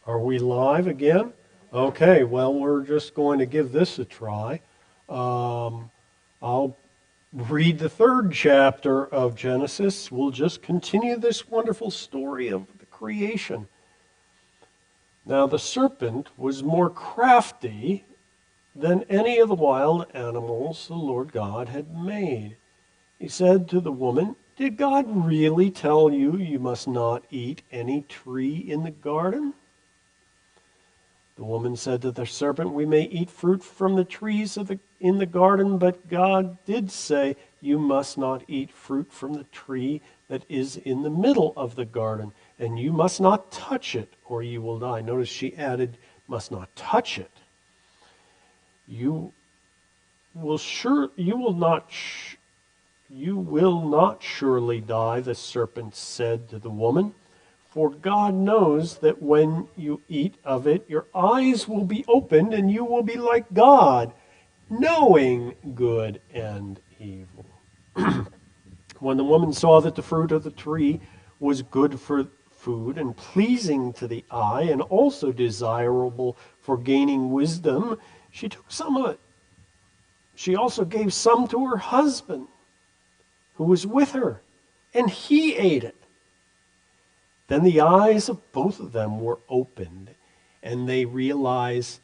Are we live again? Okay, well, we're just going to give this a try. I'll read the third chapter of Genesis. We'll just continue this wonderful story of the creation. Now, the serpent was more crafty than any of the wild animals the Lord God had made. He said to the woman, "Did God really tell you you must not eat any tree in the garden?" The woman said to the serpent, "We may eat fruit from the trees in the garden, but God did say, 'You must not eat fruit from the tree that is in the middle of the garden, and you must not touch it, or you will die.'" Notice she added, "must not touch it. You will not surely die," the serpent said to the woman. "For God knows that when you eat of it, your eyes will be opened, and you will be like God, knowing good and evil." When the woman saw that the fruit of the tree was good for food and pleasing to the eye, and also desirable for gaining wisdom, she took some of it. She also gave some to her husband, who was with her, and he ate it. Then the eyes of both of them were opened, and they realized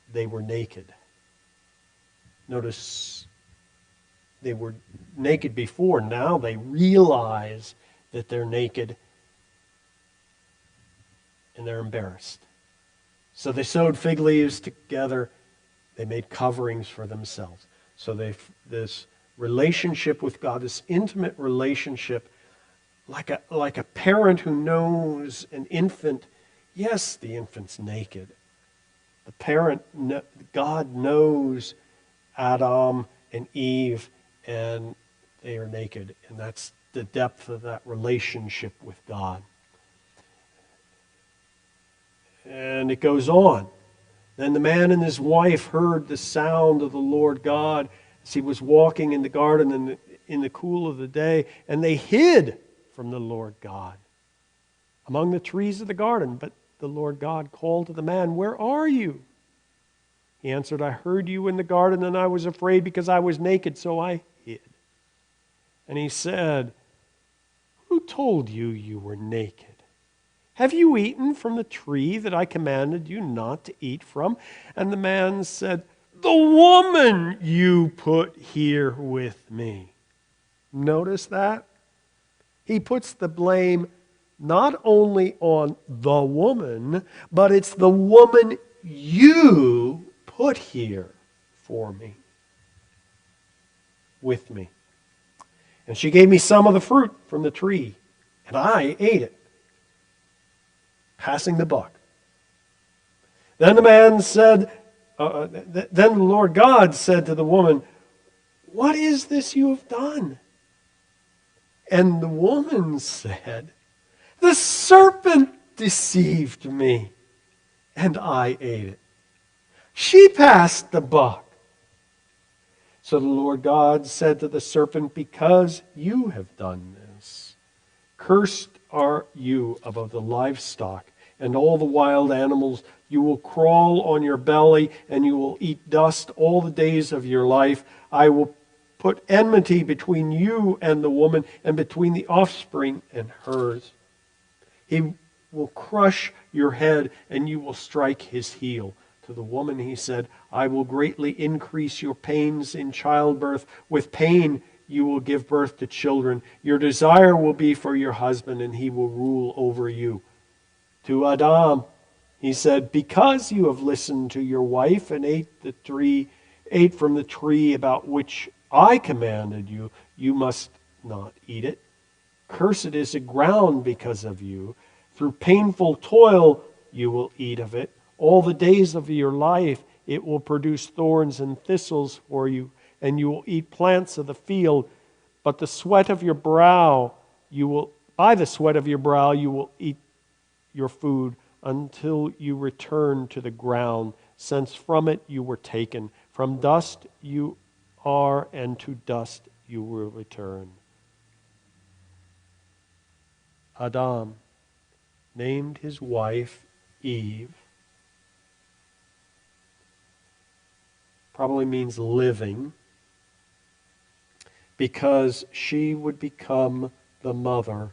they were naked. Notice they were naked before. Now they realize that they're naked, and they're embarrassed. So they sewed fig leaves together. They made coverings for themselves. So this relationship with God, this intimate relationship, like a parent who knows an infant. Yes, the infant's naked. God knows Adam and Eve, and they are naked. And that's the depth of that relationship with God. And it goes on. Then the man and his wife heard the sound of the Lord God as he was walking in the garden in the cool of the day, and they hid from the Lord God among the trees of the garden. But the Lord God called to the man, "Where are you?" He answered, "I heard you in the garden, and I was afraid because I was naked, so I hid." And he said, "Who told you you were naked? Have you eaten from the tree that I commanded you not to eat from?" And the man said, "The woman you put here with me." Notice that? He puts the blame not only on the woman, but it's the woman you put here for me, with me. "And she gave me some of the fruit from the tree, and I ate it." Passing the buck. Then the man said, then the Lord God said to the woman, "What is this you have done?" And the woman said, "The serpent deceived me, and I ate it." She passed the buck. So the Lord God said to the serpent, "Because you have done this, cursed are you above the livestock and all the wild animals. You will crawl on your belly, and you will eat dust all the days of your life. I will put enmity between you and the woman, and between the offspring and hers. He will crush your head, and you will strike his heel." To the woman he said, "I will greatly increase your pains in childbirth. With pain you will give birth to children. Your desire will be for your husband, and he will rule over you." To Adam he said, "Because you have listened to your wife and ate from the tree about which I commanded you, you must not eat it. Cursed is the ground because of you. Through painful toil you will eat of it. All the days of your life it will produce thorns and thistles for you, and you will eat plants of the field. But by the sweat of your brow you will eat your food until you return to the ground, since from it you were taken. From dust you are, and to dust you will return. Adam named his wife Eve probably means living, because she would become the mother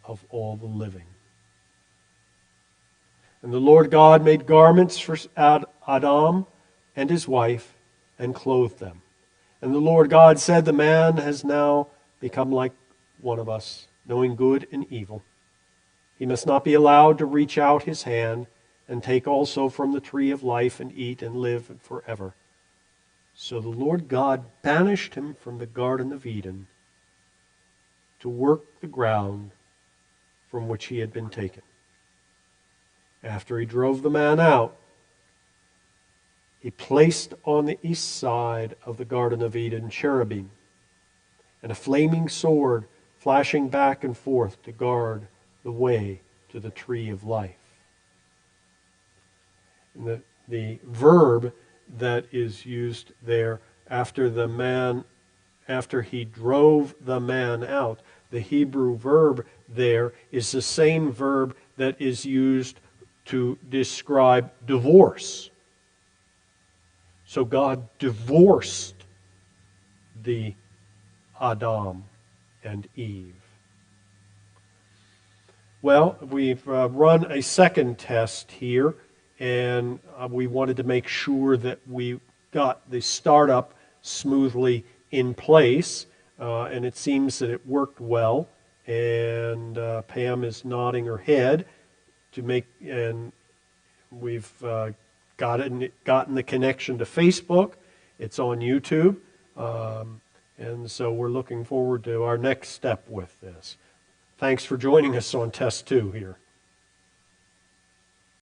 of all the living. And the Lord God made garments for Adam and his wife and clothed them. And the Lord God said, the man has now become like one of us, knowing good and evil. He must not be allowed to reach out his hand and take also from the tree of life and eat and live forever. So the Lord God banished him from the Garden of Eden to work the ground from which he had been taken. After he drove the man out, he placed on the east side of the Garden of Eden cherubim and a flaming sword flashing back and forth to guard the way to the tree of life. And the verb that is used there after he drove the man out, the Hebrew verb there is the same verb that is used to describe divorce. So God divorced the Adam and Eve. Well, we've run a second test here, and we wanted to make sure that we got the startup smoothly in place, and it seems that it worked well. And Pam is nodding her head to make, and we've gotten the connection to Facebook. It's on YouTube, and so we're looking forward to our next step with this. Thanks for joining us on test 2 here.